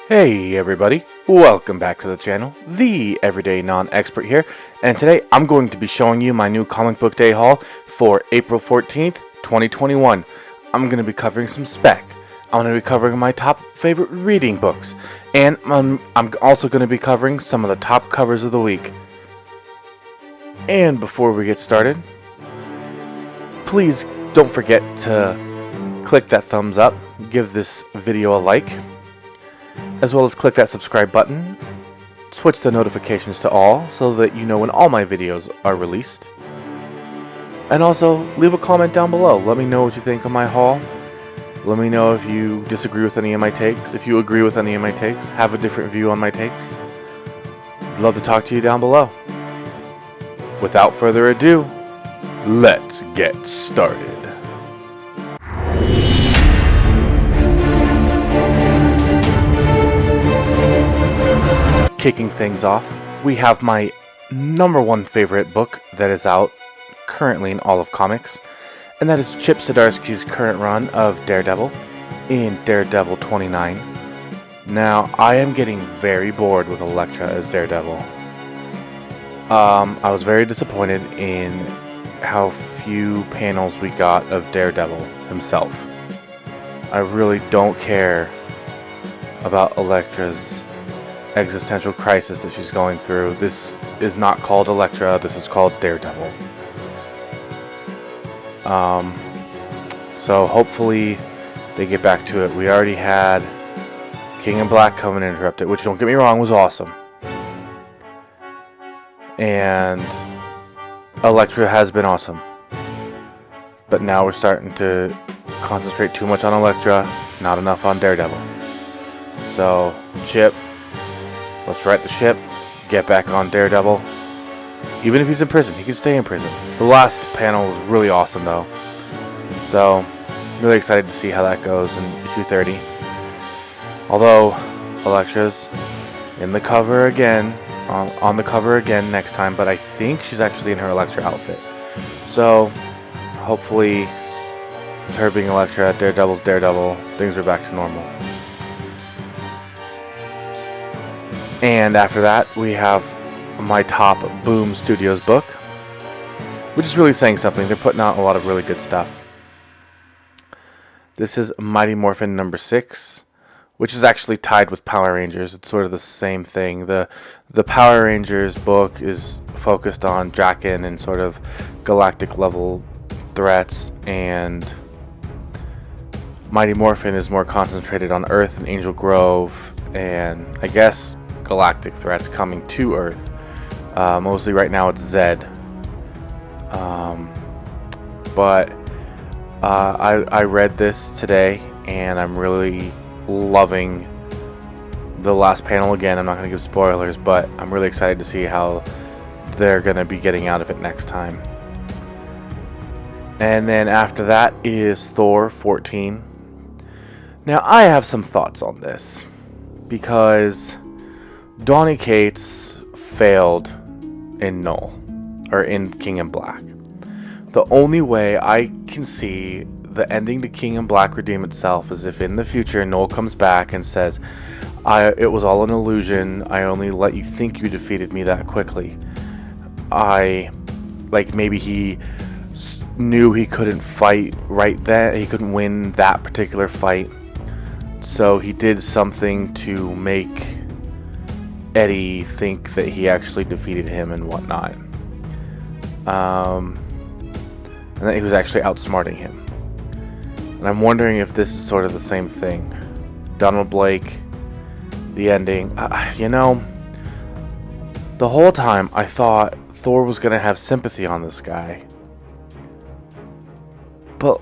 Hey everybody, welcome back to the channel, the Everyday Non-Expert here, and today I'm going to be showing you my new comic book day haul for April 14th, 2021. I'm going to be covering some Spec, I'm going to be covering my top favorite reading books, and I'm also going to be covering some of the top covers of the week. And before we get started, please don't forget to click that thumbs up, give this video a like, as well as click that subscribe button, switch the notifications to all so that you know when all my videos are released. And also, leave a comment down below. Let me know what you think of my haul. Let me know if you disagree with any of my takes, if you agree with any of my takes, have a different view on my takes. I'd love to talk to you down below. Without further ado, let's get started. Kicking things off, we have my #1 favorite book that is out currently in all of comics, and that is Chip Zdarsky's current run of Daredevil in Daredevil 29. Now, I am getting very bored with Elektra as Daredevil. I was very disappointed in how few panels we got of Daredevil himself. I really don't care about Elektra's existential crisis that she's going through. This is not called Elektra, this is called Daredevil. So hopefully they get back to it. We already had King in Black come and interrupt it, which, don't get me wrong, was awesome. And Elektra has been awesome. But now we're starting to concentrate too much on Elektra, not enough on Daredevil. So, Chip, let's right the ship, get back on Daredevil. Even if he's in prison, he can stay in prison. The last panel was really awesome though. So, really excited to see how that goes in issue 30. Although, Elektra's in the cover again, on the cover again next time, but I think she's actually in her Elektra outfit. So, hopefully, with her being Elektra, Daredevil's Daredevil, things are back to normal. And after that, we have my top Boom Studios book, which is really saying something. They're putting out a lot of really good stuff. This is Mighty Morphin #6, which is actually tied with Power Rangers. It's sort of the same thing. The Power Rangers book is focused on Draken and sort of galactic level threats, and Mighty Morphin is more concentrated on Earth and Angel Grove, and I guess galactic threats coming to Earth. Mostly right now it's Zed. But I read this today and I'm really loving the last panel again. I'm not going to give spoilers, but I'm really excited to see how they're going to be getting out of it next time. And then after that is Thor 14. Now I have some thoughts on this because Donny Cates failed in Null, or in King in Black. The only way I can see the ending to King in Black redeem itself is if in the future Null comes back and says, it was all an illusion, I only let you think you defeated me that quickly. Maybe he knew he couldn't fight right then, he couldn't win that particular fight, so he did something to make Eddie think that he actually defeated him and whatnot. And that he was actually outsmarting him. And I'm wondering if this is sort of the same thing. Donald Blake, the ending. The whole time I thought Thor was going to have sympathy on this guy. But,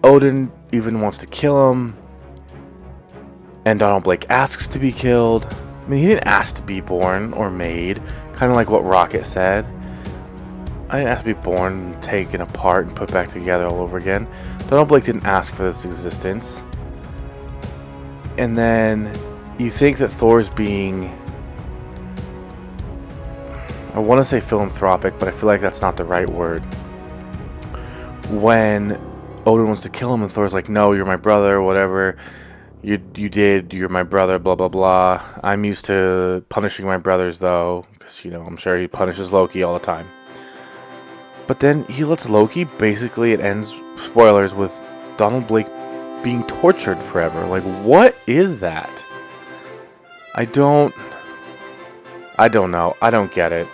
Odin even wants to kill him. And Donald Blake asks to be killed. I mean, he didn't ask to be born or made. Kind of like what Rocket said. I didn't ask to be born, taken apart, and put back together all over again. Donald Blake didn't ask for this existence. And then you think that Thor's being, I want to say philanthropic, but I feel like that's not the right word. When Odin wants to kill him and Thor's like, no, you're my brother, or whatever. You're my brother, blah blah blah. I'm used to punishing my brothers though, because I'm sure he punishes Loki all the time. But then he lets Loki, basically it ends, spoilers, with Donald Blake being tortured forever. Like, what is that? I don't know. I don't get it.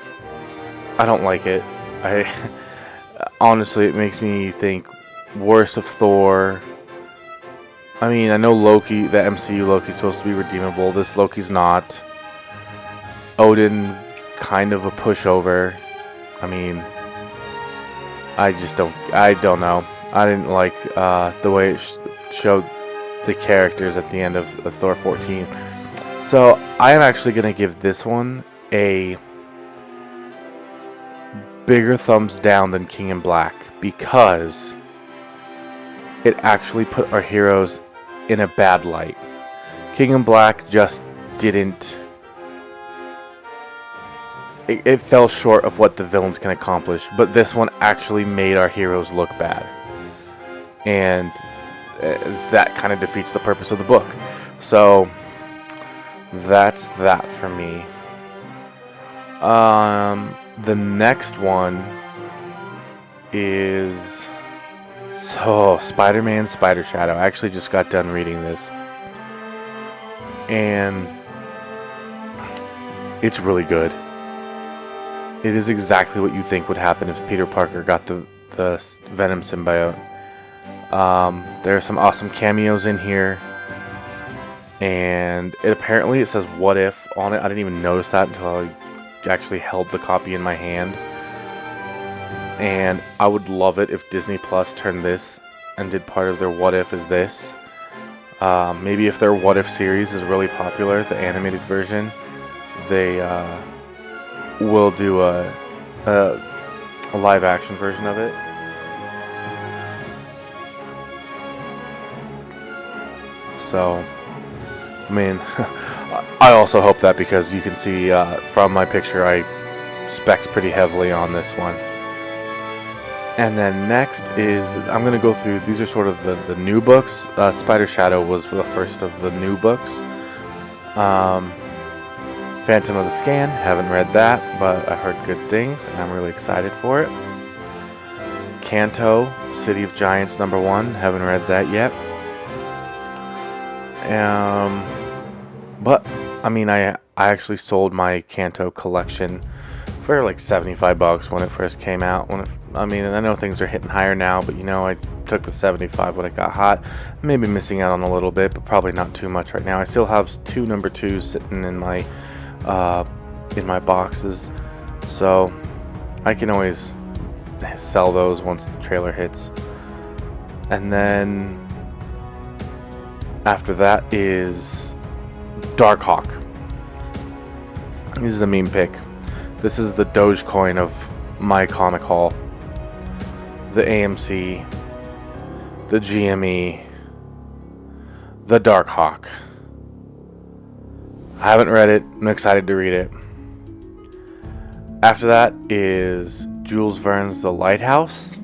I don't like it. Honestly, it makes me think worse of Thor. I mean, I know Loki, the MCU Loki's supposed to be redeemable. This Loki's not. Odin, kind of a pushover. I mean, I don't know. I didn't like the way it showed the characters at the end of Thor 14. So I am actually going to give this one a bigger thumbs down than King in Black, because it actually put our heroes in a bad light. King in Black just didn't... It fell short of what the villains can accomplish, but this one actually made our heroes look bad. And that kind of defeats the purpose of the book. So that's that for me. The next one is SpiderMan, SpiderShadow. I actually just got done reading this, and it's really good. It is exactly what you think would happen if Peter Parker got the Venom symbiote. There are some awesome cameos in here, and apparently it says "What If" on it. I didn't even notice that until I actually held the copy in my hand. And I would love it if Disney Plus turned this and did part of their What If as this. Maybe if their What If series is really popular, the animated version, they will do a live action version of it. So, I mean, I also hope that, because you can see from my picture I spec'd pretty heavily on this one. And then next is, I'm going to go through, these are sort of the new books. SpiderShadow was the first of the new books. Phantom of the Scan, haven't read that, but I heard good things, and I'm really excited for it. Kanto, City of Giants #1, haven't read that yet. But, I mean, I actually sold my Kanto collection for like $75 when it first came out. I mean, I know things are hitting higher now, but I took the 75 when it got hot. Maybe missing out on a little bit, but probably not too much right now. I still have 2 #2s sitting in my boxes, so I can always sell those once the trailer hits. And then after that is Darkhawk. This is a meme pick. This is the Dogecoin of my comic haul. The AMC, the GME, the Darkhawk. I haven't read it. I'm excited to read it. After that is Jules Verne's The Lighthouse.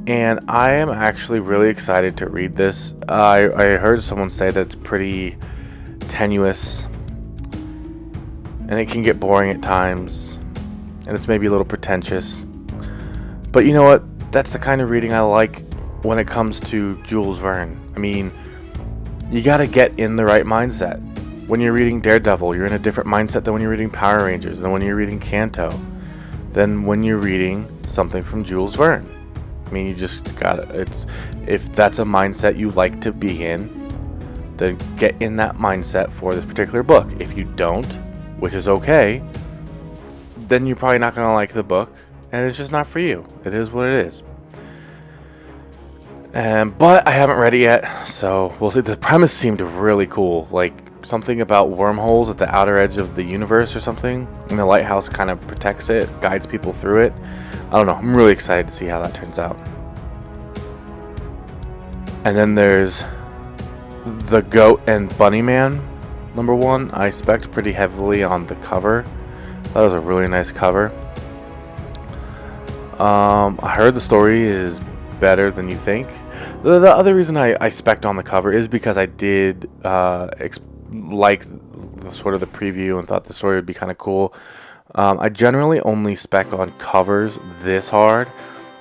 And I am actually really excited to read this. I heard someone say that it's pretty tenuous, and it can get boring at times, and it's maybe a little pretentious. But you know what? That's the kind of reading I like when it comes to Jules Verne. I mean, you gotta get in the right mindset. When you're reading Daredevil, you're in a different mindset than when you're reading Power Rangers, than when you're reading Kanto, than when you're reading something from Jules Verne. I mean, you just gotta, if that's a mindset you like to be in, then get in that mindset for this particular book. If you don't, which is okay, then you're probably not gonna like the book, and it's just not for you. It is what it is. But I haven't read it yet, so we'll see. The premise seemed really cool, like something about wormholes at the outer edge of the universe or something, and the lighthouse kind of protects it, guides people through it. I don't know, I'm really excited to see how that turns out. And then there's The Goat and Bunny Man #1. I spec'd pretty heavily on the cover. That was a really nice cover. I heard the story is better than you think. The other reason I spec'd on the cover is because I did like the sort of the preview and thought the story would be kind of cool. I generally only spec on covers this hard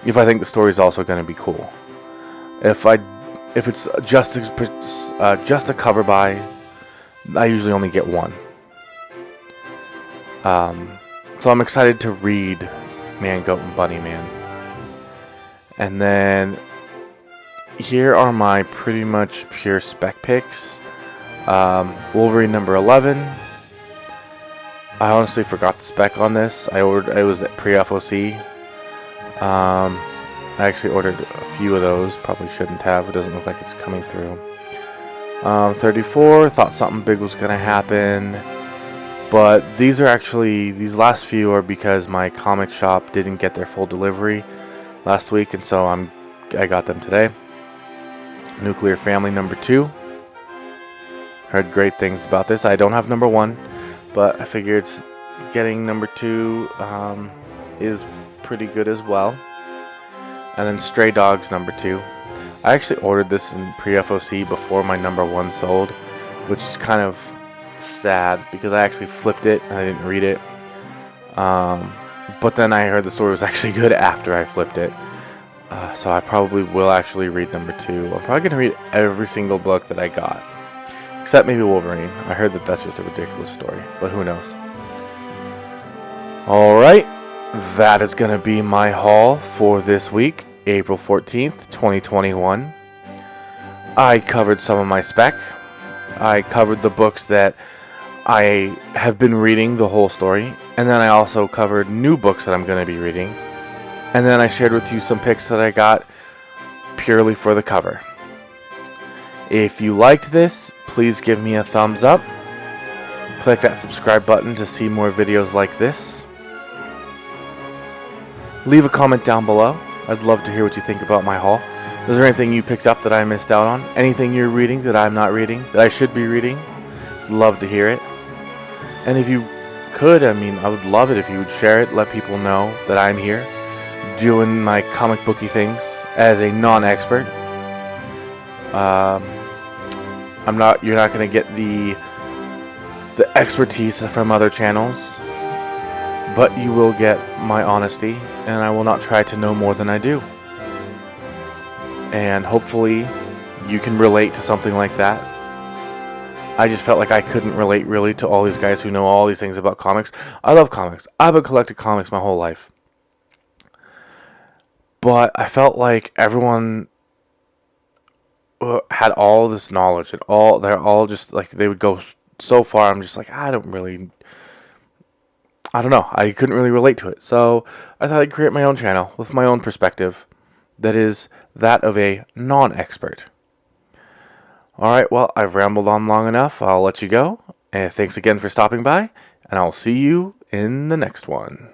if I think the story is also going to be cool. If it's just a cover buy, I usually only get one. So I'm excited to read Man, Goat, and Bunny Man. And then here are my pretty much pure spec picks. Wolverine number 11. I honestly forgot the spec on this. It was at pre-FOC. I actually ordered a few of those. Probably shouldn't have. It doesn't look like it's coming through. 34. Thought something big was going to happen. But these last few are because my comic shop didn't get their full delivery last week, and so I got them today. Nuclear Family number 2. Heard great things about this. I don't have number 1, but I figured getting number 2 is pretty good as well. And then Stray Dogs number 2. I actually ordered this in pre-FOC before my number 1 sold, which is kind of sad because I actually flipped it and I didn't read it. But then I heard the story was actually good after I flipped it. So I probably will actually read number 2. I'm probably going to read every single book that I got. Except maybe Wolverine. I heard that that's just a ridiculous story, but who knows. Alright, that is going to be my haul for this week, April 14th, 2021. I covered some of my spec. I covered the books that I have been reading the whole story. And then I also covered new books that I'm going to be reading. And then I shared with you some picks that I got purely for the cover. If you liked this, please give me a thumbs up. Click that subscribe button to see more videos like this. Leave a comment down below. I'd love to hear what you think about my haul. Is there anything you picked up that I missed out on? Anything you're reading that I'm not reading, that I should be reading? Love to hear it. And if you could, I would love it if you would share it, let people know that I'm here doing my comic booky things as a non-expert. You're not going to get the expertise from other channels, but you will get my honesty, and I will not try to know more than I do. And hopefully you can relate to something like that. I just felt like I couldn't relate really to all these guys who know all these things about comics. I love comics. I've been collecting comics my whole life. But I felt like everyone had all this knowledge and they're all just like, they would go so far. I'm just like, I don't know. I couldn't really relate to it. So I thought I'd create my own channel with my own perspective that is that of a non-expert. Alright, well, I've rambled on long enough. I'll let you go. And thanks again for stopping by, and I'll see you in the next one.